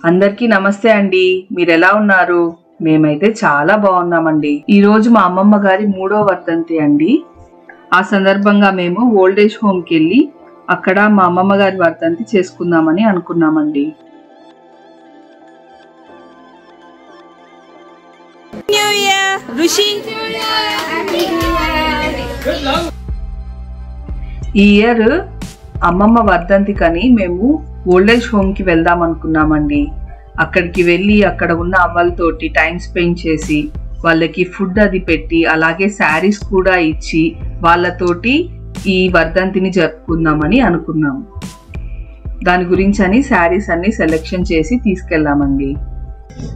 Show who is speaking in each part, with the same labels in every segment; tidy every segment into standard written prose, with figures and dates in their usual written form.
Speaker 1: అందరికీ నమస్తే అండి. మీరు ఎలా ఉన్నారు? మేమైతే చాలా బాగున్నామండి. ఈ రోజు మా అమ్మమ్మ గారి 3వ వర్ధంతి అండి. ఆ సందర్భంగా మేము ఓల్డ్ ఏజ్ హోమ్ కి వెళ్ళి అక్కడ మా అమ్మమ్మ గారి వర్ధంతి చేసుకుందామని అనుకున్నామండి. ఈ ఇయర్ అమ్మమ్మ వర్ధంతికని మేము ఓల్డ్ ఏజ్ హోమ్ కి వెళ్దాం అనుకున్నామండి. అక్కడికి వెళ్ళి అక్కడ ఉన్న అవ్వలతోటి టైం స్పెండ్ చేసి వాళ్ళకి ఫుడ్ అది పెట్టి అలాగే శారీస్ కూడా ఇచ్చి వాళ్ళతోటి ఈ వర్ధంతిని జరుపుకుందామని అనుకున్నాము. దాని గురించి అని శారీస్ అన్ని సెలెక్షన్ చేసి తీసుకెళ్ళామండి.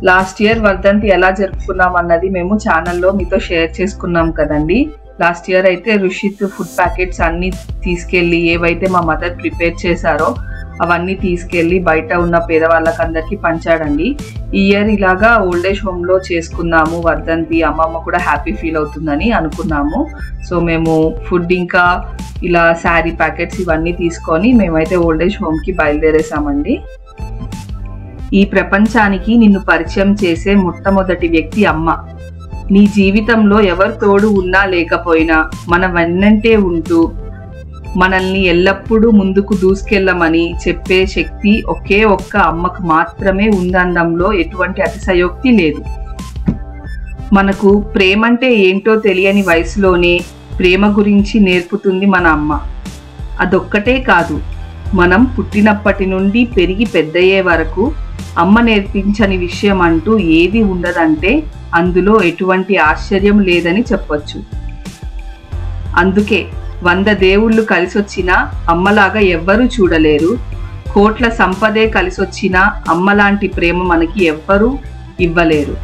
Speaker 1: లాస్ట్ ఇయర్ వర్ధంతి ఎలా జరుపుకున్నాం అన్నది మేము ఛానల్లో మీతో షేర్ చేసుకున్నాం కదండి. లాస్ట్ ఇయర్ అయితే రుషిత్ ఫుడ్ ప్యాకెట్స్ అన్ని తీసుకెళ్ళి ఏవైతే మా మదర్ ప్రిపేర్ చేశారో అవన్నీ తీసుకెళ్ళి బయట ఉన్న పేదవాళ్ళకందరికీ పంచాడండి. ఈ ఇయర్ ఇలాగా ఓల్డ్ ఏజ్ హోమ్ లో చేసుకున్నాము వర్ధంతి, అమ్మమ్మ కూడా హ్యాపీ ఫీల్ అవుతుందని అనుకున్నాము. సో మేము ఫుడ్ ఇంకా ఇలా శారీ ప్యాకెట్స్ ఇవన్నీ తీసుకొని మేమైతే ఓల్డ్ ఏజ్ హోమ్ కి బయలుదేరేసామండి. ఈ ప్రపంచానికి నిన్ను పరిచయం చేసే మొట్టమొదటి వ్యక్తి అమ్మ. నీ జీవితంలో ఎవరు తోడు ఉన్నా లేకపోయినా మన వెన్నంటే ఉంటూ మనల్ని ఎల్లప్పుడూ ముందుకు దూసుకెళ్ళమని చెప్పే శక్తి ఒకే ఒక్క అమ్మకు మాత్రమే ఉందనడంలో ఎటువంటి అతిశయోక్తి లేదు. మనకు ప్రేమంటే ఏంటో తెలియని వయసులోనే ప్రేమ గురించి నేర్పుతుంది మన అమ్మ. అదొక్కటే కాదు, మనం పుట్టినప్పటి నుండి పెరిగి పెద్దయ్యే వరకు అమ్మ నేర్పించని విషయం అంటూ ఏది ఉండదంటే అందులో ఎటువంటి ఆశ్చర్యం లేదని చెప్పొచ్చు. అందుకే 100 దేవుళ్ళు కలిసొచ్చినా అమ్మలాగా ఎవ్వరూ చూడలేరు. కోట్ల సంపదే కలిసొచ్చినా అమ్మలాంటి ప్రేమ మనకి ఎవ్వరూ ఇవ్వలేరు.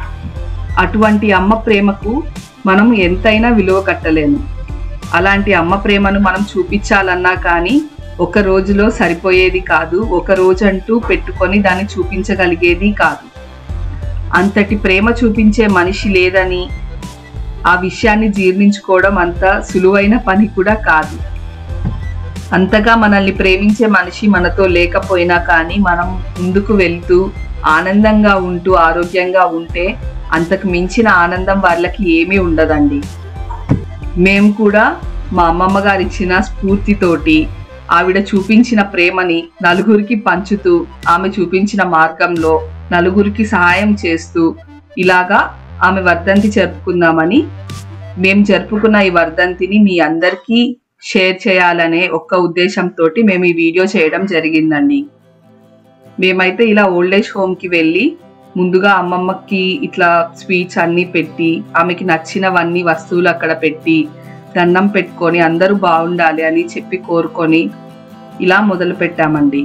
Speaker 1: అటువంటి అమ్మ ప్రేమకు మనం ఎంతైనా విలువ కట్టలేము. అలాంటి అమ్మ ప్రేమను మనం చూపించాలన్నా కానీ ఒక రోజులో సరిపోయేది కాదు. ఒక రోజంటూ పెట్టుకొని దాన్ని చూపించగలిగేది కాదు. అంతటి ప్రేమ చూపించే మనిషి లేదని ఆ విషయాన్ని జీర్ణించుకోవడం అంత సులువైన పని కూడా కాదు. అంతగా మనల్ని ప్రేమించే మనిషి మనతో లేకపోయినా కానీ మనం ముందుకు వెళ్తూ ఆనందంగా ఉంటూ ఆరోగ్యంగా ఉంటే అంతకు మించిన ఆనందం వాళ్ళకి ఏమీ ఉండదండి. మేము కూడా మా అమ్మమ్మ గారు ఇచ్చిన స్ఫూర్తితోటి ఆవిడ చూపించిన ప్రేమని నలుగురికి పంచుతూ ఆమె చూపించిన మార్గంలో నలుగురికి సహాయం చేస్తూ ఇలాగా ఆమె వర్ధంతి జరుపుకుందామని మేము జరుపుకున్న ఈ వర్ధంతిని మీ అందరికీ షేర్ చేయాలనే ఒక్క ఉద్దేశంతో మేము ఈ వీడియో చేయడం జరిగిందండి. మేమైతే ఇలా ఓల్డ్ ఏజ్ హోమ్కి వెళ్ళి ముందుగా అమ్మమ్మకి ఇట్లా స్వీట్స్ అన్నీ పెట్టి ఆమెకి నచ్చినవన్నీ వస్తువులు అక్కడ పెట్టి దండం పెట్టుకొని అందరూ బాగుండాలి అని చెప్పి కోరుకొని ఇలా మొదలు పెట్టామండి.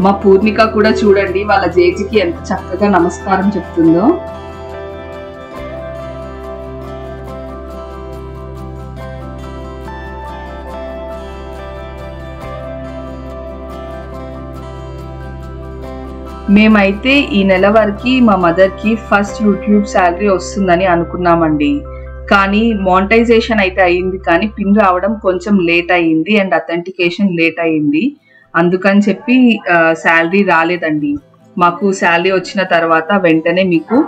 Speaker 1: మా పూర్ణిక కూడా చూడండి వాళ్ళ జేజికి ఎంత చక్కగా నమస్కారం చెప్తుందో. మేమైతే ఈ నెల వరకు మా మదర్కి ఫస్ట్ యూట్యూబ్ శాలరీ వస్తుందని అనుకున్నామండి. కానీ మానిటైజేషన్ అయితే అయ్యింది, కానీ పిన్ రావడం కొంచెం లేట్ అయ్యింది అండ్ అథెంటికేషన్ లేట్ అయ్యింది. అందుకని చెప్పి శాలరీ రాలేదండి. మాకు శాలరీ వచ్చిన తర్వాత వెంటనే మీకు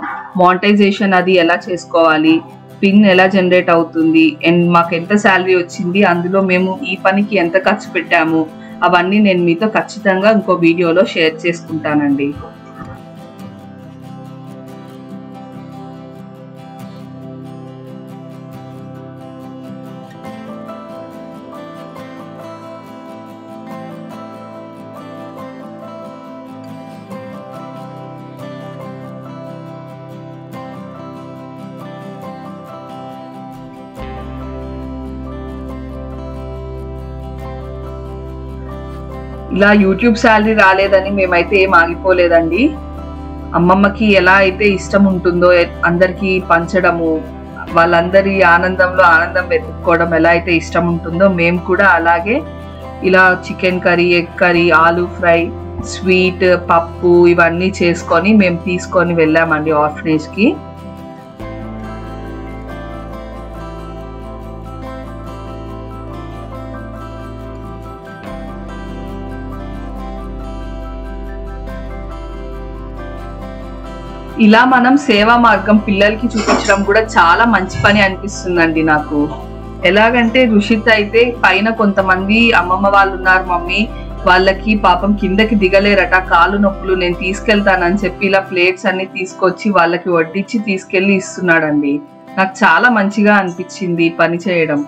Speaker 1: మానిటైజేషన్ అది ఎలా చేసుకోవాలి, పిన్ ఎలా జనరేట్ అవుతుంది అండ్ మాకు ఎంత శాలరీ వచ్చింది, అందులో మేము ఈ పనికి ఎంత ఖర్చు పెట్టాము, అవన్నీ నేను మీతో ఖచ్చితంగా ఇంకో వీడియోలో షేర్ చేసుకుంటానండి. ఇలా యూట్యూబ్ శాలరీ రాలేదని మేమైతే ఏం ఆగిపోలేదండి. అమ్మమ్మకి ఎలా అయితే ఇష్టం ఉంటుందో అందరికీ పంచడము, వాళ్ళందరి ఆనందంలో ఆనందం వెతుక్కోవడం ఎలా అయితే ఇష్టం ఉంటుందో మేము కూడా అలాగే ఇలా chicken curry, egg curry, aloo fry, sweet, పప్పు ఇవన్నీ చేసుకొని మేము తీసుకొని వెళ్ళామండి ఆర్ఫనేజ్కి. ఇలా మనం సేవా మార్గం పిల్లలకి చూపించడం కూడా చాలా మంచి పని అనిపిస్తుందండి నాకు. ఎలాగంటే రుషిత్ అయితే పైన కొంతమంది అమ్మమ్మ వాళ్ళు ఉన్నారు మమ్మీ, వాళ్ళకి పాపం కిందకి దిగలేరట, కాలు నొప్పులు, నేను తీసుకెళ్తానని చెప్పి ఇలా ప్లేట్స్ అన్ని తీసుకొచ్చి వాళ్ళకి వడ్డించి తీసుకెళ్లి ఇస్తున్నాడండి. నాకు చాలా మంచిగా అనిపించింది ఈ పని చేయడం.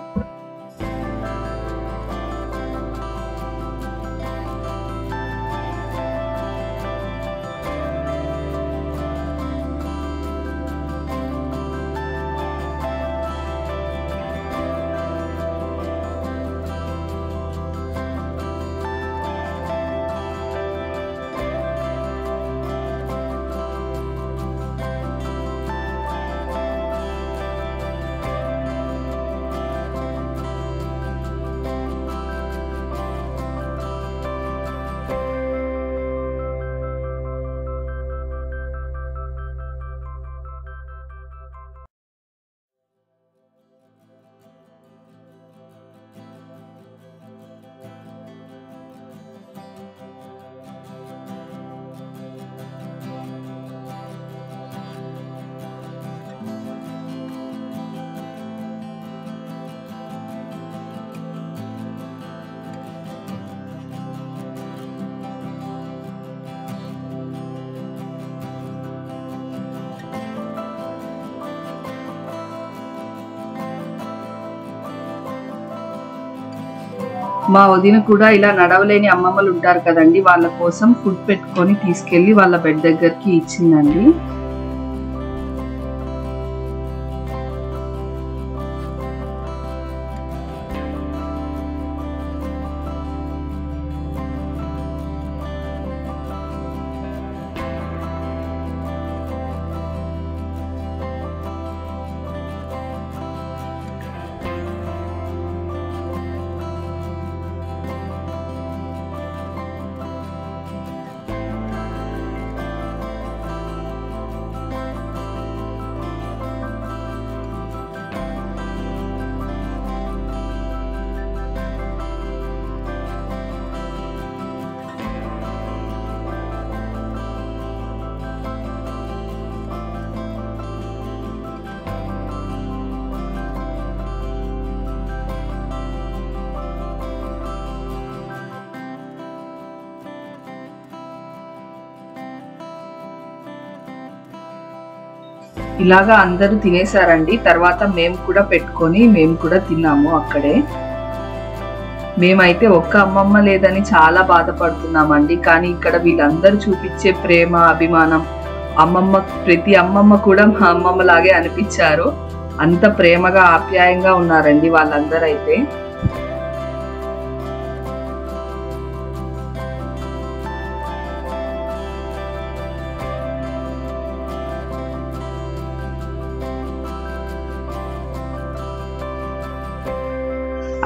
Speaker 1: మా వదిన కూడా ఇలా నడవలేని అమ్మమ్మలు ఉంటారు కదండి, వాళ్ళ కోసం ఫుడ్ పెట్టుకొని తీసుకెళ్లి వాళ్ళ బెడ్ దగ్గరికి ఇచ్చిందండి. ఇలాగా అందరూ తినేసారండి. తర్వాత మేము కూడా పెట్టుకొని మేము కూడా తిన్నాము అక్కడే. మేమైతే ఒక్క అమ్మమ్మ లేదని చాలా బాధపడుతున్నామండి. కానీ ఇక్కడ వీళ్ళందరూ చూపించే ప్రేమ, అభిమానం, ప్రతి అమ్మమ్మ కూడా మా అమ్మమ్మ లాగే అనిపించారు. అంత ప్రేమగా ఆప్యాయంగా ఉన్నారండి వాళ్ళందరూ అయితే.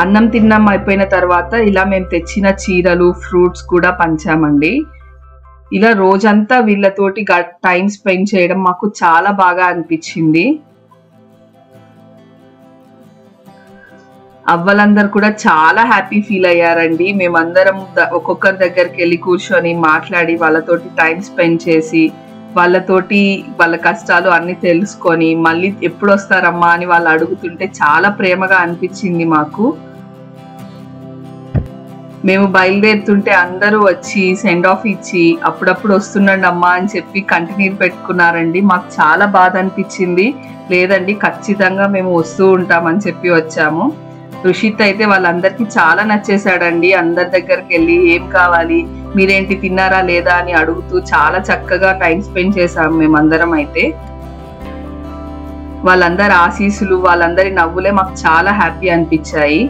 Speaker 1: అన్నం తిన్నాం అయిపోయిన తర్వాత ఇలా మేము తెచ్చిన చీరలు, ఫ్రూట్స్ కూడా పంచామండి. ఇలా రోజంతా వీళ్ళతోటి టైం స్పెండ్ చేయడం మాకు చాలా బాగా అనిపించింది. అవ్వలందరూ కూడా చాలా హ్యాపీ ఫీల్ అయ్యారండి. మేమందరం ఒక్కొక్కరి దగ్గరికి వెళ్ళి కూర్చొని మాట్లాడి వాళ్ళతోటి టైం స్పెండ్ చేసి వాళ్ళతోటి వాళ్ళ కష్టాలు అన్ని తెలుసుకొని మళ్ళీ ఎప్పుడు వస్తారమ్మా అని వాళ్ళు అడుగుతుంటే చాలా ప్రేమగా అనిపించింది మాకు. మేము బయలుదేరుతుంటే అందరూ వచ్చి సెండ్ ఆఫ్ ఇచ్చి అప్పుడప్పుడు వస్తుండండి అమ్మా అని చెప్పి కంటిన్యూ పెట్టుకున్నారండి. మాకు చాలా బాధ అనిపించింది. లేదండి, ఖచ్చితంగా మేము వస్తూ ఉంటామని చెప్పి వచ్చాము. రుషిత్ అయితే వాళ్ళందరికీ చాలా నచ్చేసాడండి. అందరి దగ్గరికి వెళ్ళి ఏం కావాలి, మీరేంటి తిన్నారా లేదా అని అడుగుతూ చాలా చక్కగా టైం స్పెండ్ చేసాము మేమందరం. అయితే వాళ్ళందరి ఆశీస్సులు, వాళ్ళందరి నవ్వులే మాకు చాలా హ్యాపీ అనిపించాయి.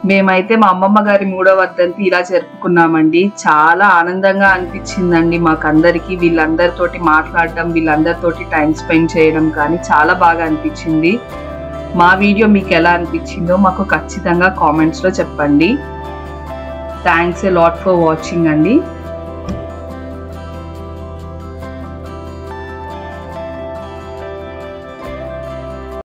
Speaker 1: మేమైతే మా అమ్మమ్మ గారి 3వ వర్ధంతి ఇలా జరుపుకున్నామండి. చాలా ఆనందంగా అనిపించిందండి మాకందరికి. వీళ్ళందరితోటి మాట్లాడడం, వీళ్ళందరితోటి టైం స్పెండ్ చేయడం కానీ చాలా బాగా అనిపించింది. మా వీడియో మీకు ఎలా అనిపించిందో మాకు ఖచ్చితంగా కామెంట్స్లో చెప్పండి. Thanks a lot for watching అండి.